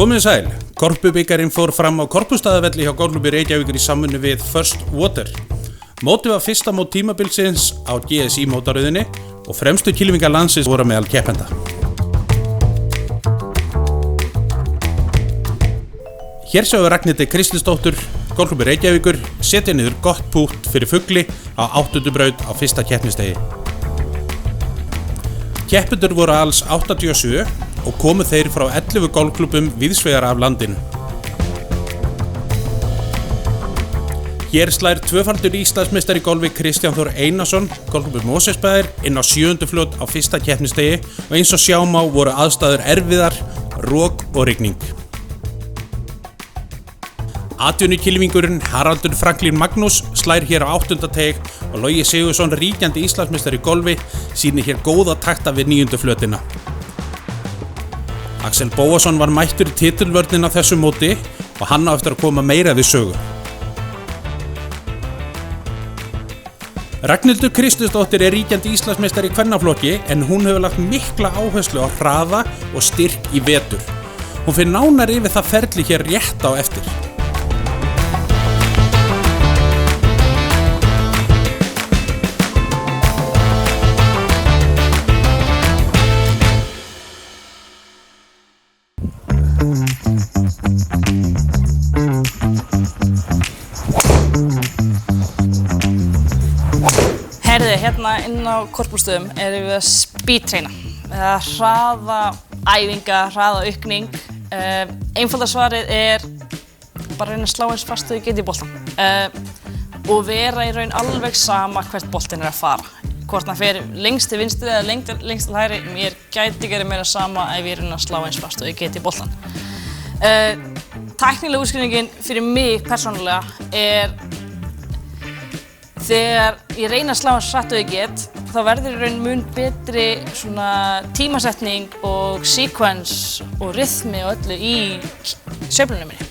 Komið sæl, Korpubikarinn fór fram á Korpustaðavelli hjá Golfklúbbi Reykjavíkur í samvinnu við First Water. Mótið var fyrsta mót tímabilsins á GSI mótaröðinni og fremstu kylfingar landsins voru meðal keppenda. Hér sjáum við Ragnhildi Kristinsdóttur, Golfklúbbi Reykjavíkur, setja niður gott pútt fyrir fugli á 8. braut á fyrsta keppnisdegi. Keppendur voru alls 87 og komu þeir frá 11 golfklúbbum víðsvegar af landinu. Hér slær tvöfaldur Íslandsmeistari í golfi Kristján Þór Einarsson, golfklúbbur Mosfellsbæjar, inn á 7. flot á fyrsta keppnisdegi og eins og sjá má voru aðstæður erfiðar, rok og rigning. Atvinnukylfingurinn Haraldur Franklín Magnús slær hér á 8. teig og Logi Sigurðsson, ríkjandi Íslandsmeistari í golfi, sýnir hér góða takta við 9. flötina. Axel Bóasson var mættur í titilvörnina á þessu móti og hann á eftir að koma meira við sögu. Ragnhildur Kristinsdóttir er ríkjandi Íslandsmeistari í kvennaflokki en hún hefur lagt mikla áherslu á hraða og styrk í vetur. Hún fer nánar yfir það ferli hér rétt á eftir. Herði, hérna inn á korpússtöðum erum við að speedtraina, eða hraðaaukning. Einfalda svarið er bara reyna að slá eins fast og þau geta í boltann og vera í raun alveg sama hvert boltinn er að fara. Hvort hann fer lengst til vinstri eða lengst til hægri, mér gæti gerið meira sama ef ég reyna að slá eins fast og þau geta í boltann. Tæknilega útskýringin fyrir mig persónulega er þegar ég reyna að slá eins hratt og ég get, þá verður í raun mun betri svona tímasetning og sequence og rytmi og öllu í sveiflunum minni.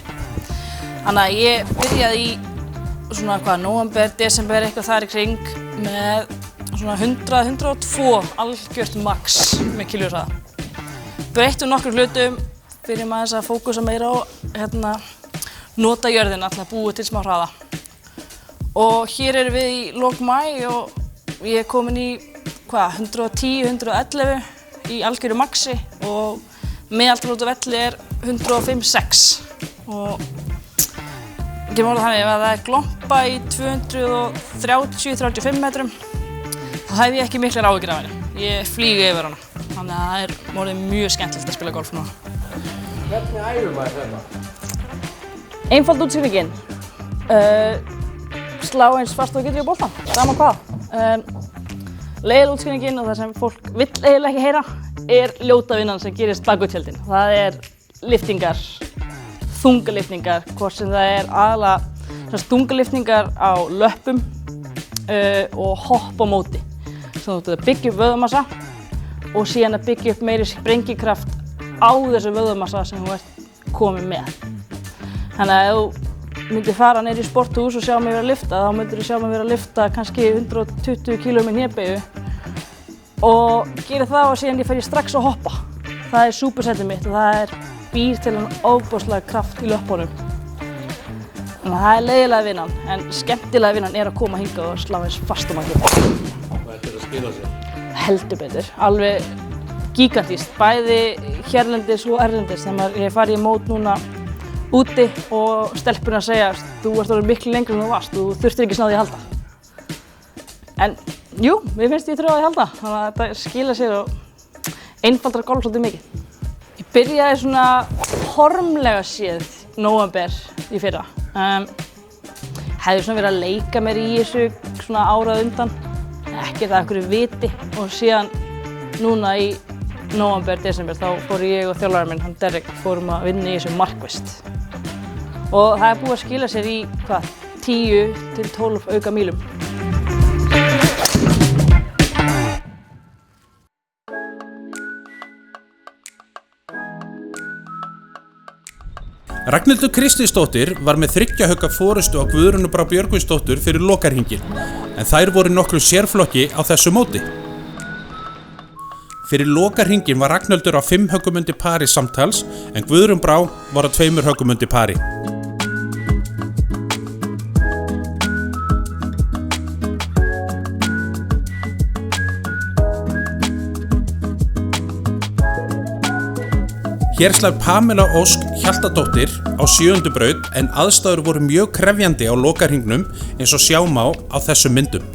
Þannig að ég byrjaði í svona nóvember, desember, eitthvað þar í kring með svona 100-102 algjört max með kiljuhraða. Breyttum nokkur hlutum fyrir maður að fókusa meira á nota jörðina til að búa til smá hraða. Og hér erum við í lok maí og ég er komin í 110-111 í algjöru maxi og meðaltal út á velli er 105-6 og ekki mála þannig ef það er glompa í 230-35 metrum þá hef ég ekki miklar áhyggjur af henni. Ég flýg yfir hana, þannig að það er málið mjög skemmtilegt að spila golf núna. Hvernig æfir maður þetta? Einfald útskýringin. Slá eins fast og getur í boltann, sama hvað. Leiðilega útskýringin og það sem fólk vill eiginlega ekki heyra er ljóta vinnan sem gerist bak við tjöldin. Það er lyftingar, þungalyftingar, hvort sem það er aðalega þungalyftingar á löppum og hopp á móti. Svo þú byggja upp vöðvamassa og síðan að byggja upp meiri sprengikraft á þessu vöðvamassa sem þú ert komið með. Þannig að ef þú myndir fara niður í sporthús og sjá mig vera að lyfta, þá myndir þú sjá mig vera að lyfta kannski 120 kg með hnébeygju og gera það og síðan ég fer strax að hoppa. Það er supersetið mitt og það býr til hann ofboðslega kraft í löppunum. Þannig að það er leiðilega vinnan, en skemmtilega vinnan er að koma hingað og slá eins fast og maður getur. Hvað ættir að skila sér? Heldur betur, alveg gigantískt, bæði hérlendis og erlendis. Þegar ég farið í mót núna úti og stelpurnar segja þú ert orðinn miklu lengur en þú varst, þú þurftir ekki snáði að halda. En jú, mér finnst ég þurfa að halda, þannig að þetta skila sér og einfaldar golf svolítið mikið. Ég byrjaði svona formlega séð nóvember í fyrra. Hefði svona verið að leika mér í þessu svona árað undan, ekkert að einhverju viti og síðan núna í nóvember, desember þá fór ég og þjálfarinn minn, hann Derek, fórum að vinna í þessu markvisst. Og það er búið að skila sér í 10-12 auka mílum. Ragnhildur Kristinsdóttir var með 3 hauka forystu á Guðrúnu Brá Björgvinsdóttur fyrir lokarhringinn, en þær voru nokkru sérflokki á þessu móti. Fyrir lokahringinn var Ragnhildur á 5 höggum undir pari samtals en Guðrún Brá var á 2 höggum undir pari. Hér slær Pamela Ósk Hjaltadóttir á 7. braut en aðstæður voru mjög krefjandi á lokahringnum eins og sjá má á þessum myndum.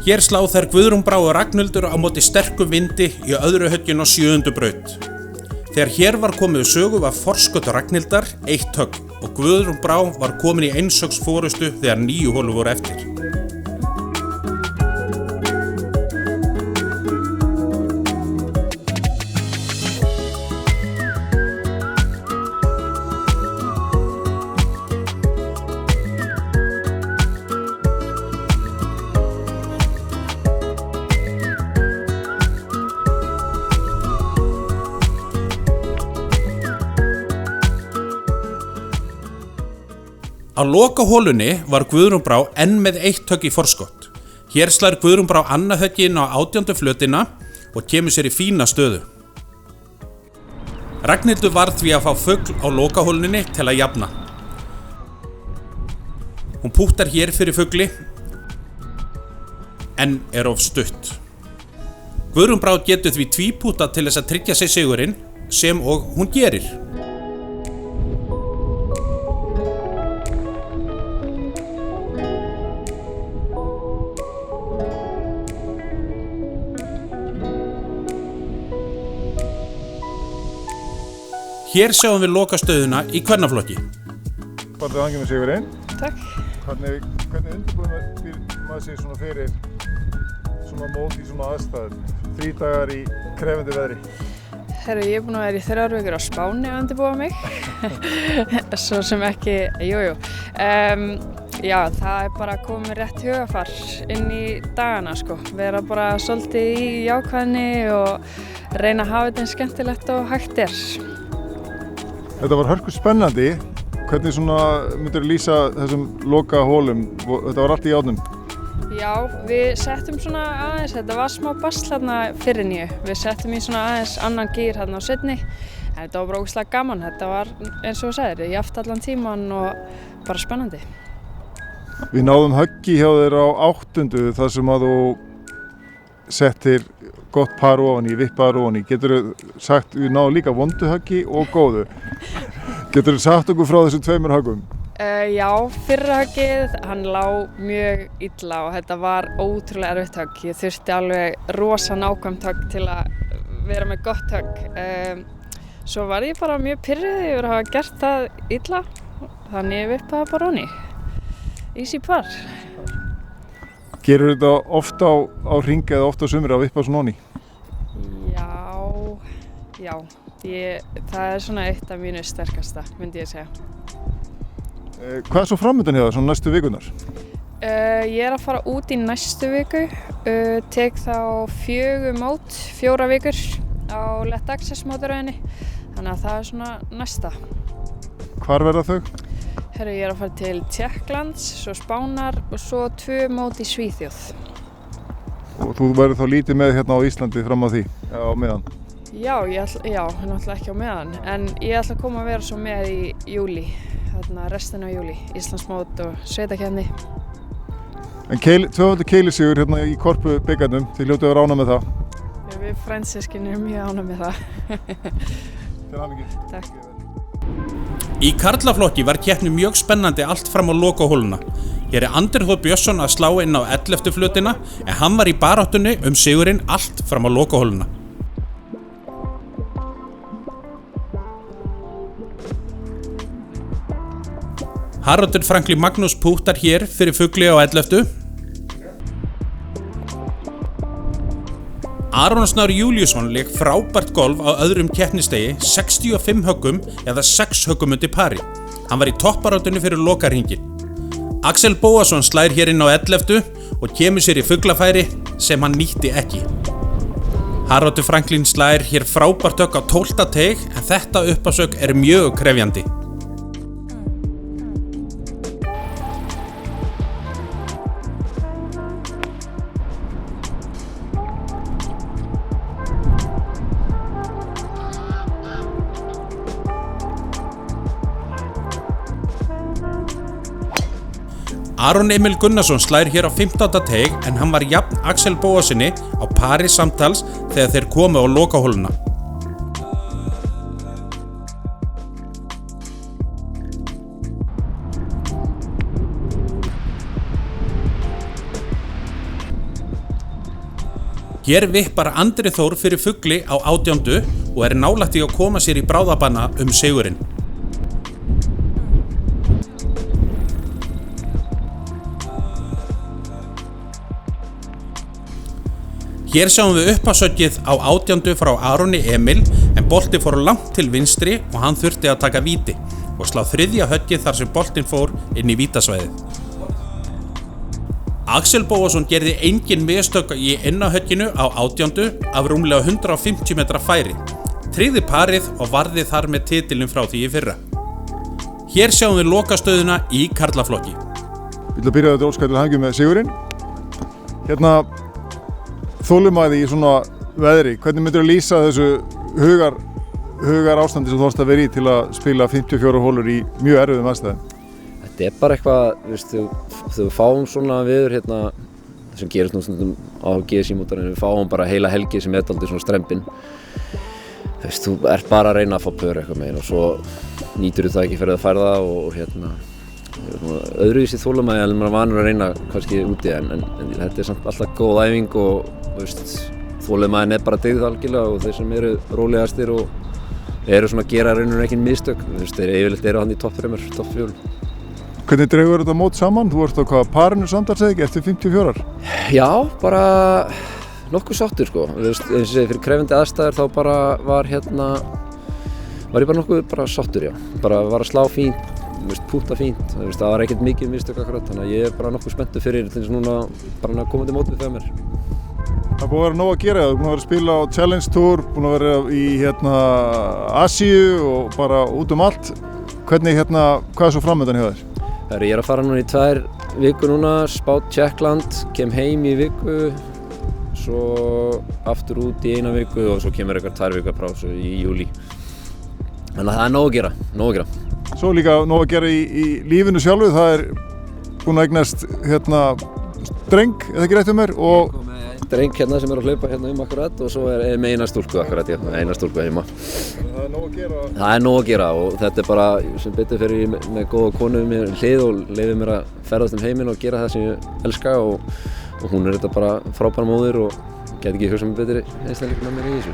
Hér slá þær Guðrún Brá og Ragnhildur á móti sterkum vindi í öðru höggin á 7. braut. Þegar hér var komið sögu var forskot Ragnhildar 1 högg og Guðrún Brá var komin í 1 höggs forystu þegar 9 holur voru eftir. Á lokaholunni var Guðrún Brá enn með 1 högg í forskot. Hér slær Guðrún Brá annað höggin á 18. flötina og kemur sér í fína stöðu. Ragnhildur varð því að fá fugl á lokaholunni til að jafna. Hún púttar hér fyrir fugli en er of stutt. Guðrún Brá getur því tvípúta til þess að tryggja sig sigurinn sem og hún gerir. Hér sjáum við lokastöðuna í kvennaflokki. Bandið hangi með sigurinn. Takk. Hvernig undirbúin maður sig svona fyrir svona mót í svona aðstæður? 3 dagar í krefandi veðri. Herru, ég er búin að vera í 3 vikur á Spáni að undirbúa mig. Svo sem ekki, já, það er bara að koma með rétt hugafar inn í dagana, sko. Vera bara svolítið í jákvæðni og reyna að hafa þetta eins skemmtilegt og hægt er. Þetta var hörku spennandi. Hvernig svona myndir lýsa þessum loka hólum? Þetta var allt í járnum. Já, við settum svona aðeins, þetta var smá basl hérna fyrir nýju. Við settum í svona aðeins annan gír hérna á seinni. En þetta var bara ógeðslega gaman. Þetta var, eins og þú sagðir, jafnt allan tíman og bara spennandi. Við náðum höggi hjá þér á 8. þar sem að þú settir gott par ofan í, vippaðar ofan í. Geturðu sagt, við náðum líka vondu höggi og góðu. Geturðu sagt okkur frá þessum 2 höggum? Já, fyrra höggið, hann lá mjög illa og þetta var ótrúlega erfitt högg. Ég þurfti alveg rosa nákvæmt högg til að vera með gott högg. Svo var ég bara mjög pirruð yfir að hafa gert það illa, þannig ég vippaði bara ofan í. Easy par. Gerur þetta oft á hring eða oft á sumri að vippa svona ofan í? Já. Það er svona eitt af mínu sterkasta, myndi ég segja. Hvað er svo framöndan hjá þér, svona næstu vikunar? Ég er að fara út í næstu viku, tek þá 4 vikur á Let Access mótaröðinni, þannig að það er svona næsta. Hvar verða þau? Herru, ég er að fara til Tékklands, svo Spánar og svo 2 mót í Svíþjóð. Og þú verður þá lítið með hérna á Íslandi fram að því, á meðan? Já, náttúrulega ekki á meðan, en ég ætla að koma að vera svo með í júlí, þarna restina af júlí, Íslandsmót og sveitakeppni. En 200 keilisigur hérna í Korpu bikarnum, þið hljótið að vera ánægð með það? Við frændsystkini erum mjög ánægð með það. Til hamingju. Takk. Í karlaflokki var keppni mjög spennandi allt fram á lokahóluna. Hér er Andri Þór Björnsson að slá inn á 11. flötina en hann var í baráttunni sigurinn allt fram á lokahóluna. Haraldur Franklín Magnús púttar hér fyrir fugli á 11. Aron Snær Júlíusson lék frábært golf á öðrum keppnisdegi 65 höggum eða 6 höggum undir pari. Hann var í toppbaráttunni fyrir lokahringinn. Axel Bóasson slær hér inn á 11. og kemur sér í fuglafæri sem hann nýtti ekki. Haraldur Franklín slær hér frábært högg á 12. teig en þetta uppásök er mjög krefjandi. Aron Emil Gunnarsson slær hér á 15. teig en hann var jafn Axel Bóasinni á pari samtals þegar þeir komu á lokahóluna. Hér vippar Andri Þór fyrir fugli á 18. og er nálægt í að koma sér í bráðabanna sigurinn. Hér sjáum við uppásöggið á 18. frá Aroni Emil en bolti fór langt til vinstri og hann þurfti að taka víti og slá þriðja höggið þar sem boltinn fór inn í vítasvæðið. Axel Bóasson gerði engin mistök í innahögginu á 18. af rúmlega 150 metra færi, tryggði parið og varði þar með titilinn frá því í fyrra. Hér sjáum við lokastöðuna í karlaflokki. Við ætlum að byrja þetta óskættur hangju með sigurinn. Hérna þolinmæði í svona veðri, hvernig myndir að lýsa þessu hugar ástandi sem þú varst að vera í til að spila 54 hólur í mjög erfiðum aðstæðum? Þetta er bara eitthvað, þegar við fáum svona veður hérna, sem gerist nú stundum á GSI-mótorinu, við fáum bara heila helgi sem er dálítið svona strempin. Þú ert bara að reyna að fá pör eitthvað meginn og svo nýtur það ekki fyrir að færa það og hérna, öðruvísi þolinmæði en maður vanur að reyna kannski úti en þetta er samt alltaf góð æfing og þolinmæðin er bara dyggð algjörlega og þeir sem eru rólegastir og eru svona að gera rauninu ekki mistök, þeir yfirleitt eru hann í topp 3, topp 4. Hvernig dregur þetta mót saman? Þú ert á parinu samtals eða ekki eftir 54? Já, bara nokkuð sáttur sko, eins og segir fyrir krefjandi aðstæður þá bara var ég bara nokkuð sáttur, já, bara var að slá fínt. Púta fínt, það var ekkert mikið mistök akkurat, þannig að ég er bara nokkuð spenntur fyrir til þess núna bara að koma til mótið þegar mér. Það búið að vera nóg að gera, þú búin að vera að spila á Challenge Tour, búin að vera í Asíu og bara út allt. Hvernig hvað er svo framöndan hjá þér? Ég er að fara núna í 2 vikur núna, spát Tékkland, kem heim í viku, svo aftur út í 1 viku og svo kemur eitthvað 2 vikar pásu í júlí. Þannig að það er nóg að gera. Svo líka nóg að gera í lífinu sjálfu, það er búin að eignast dreng, eða ekki rétt um mér? Og dreng sem er að hlaupa akkurat og svo er með eina stúlku akkurat, eina stúlku heima. Það er nóg að gera? Það er nóg að gera og þetta er bara sem betur fyrir með góða konu með hlið og leyfir mér að ferðast heiminn og gera það sem ég elska og hún er þetta bara frábær móðir og get ekki hugsað mér betri einstakling með mér í þessu.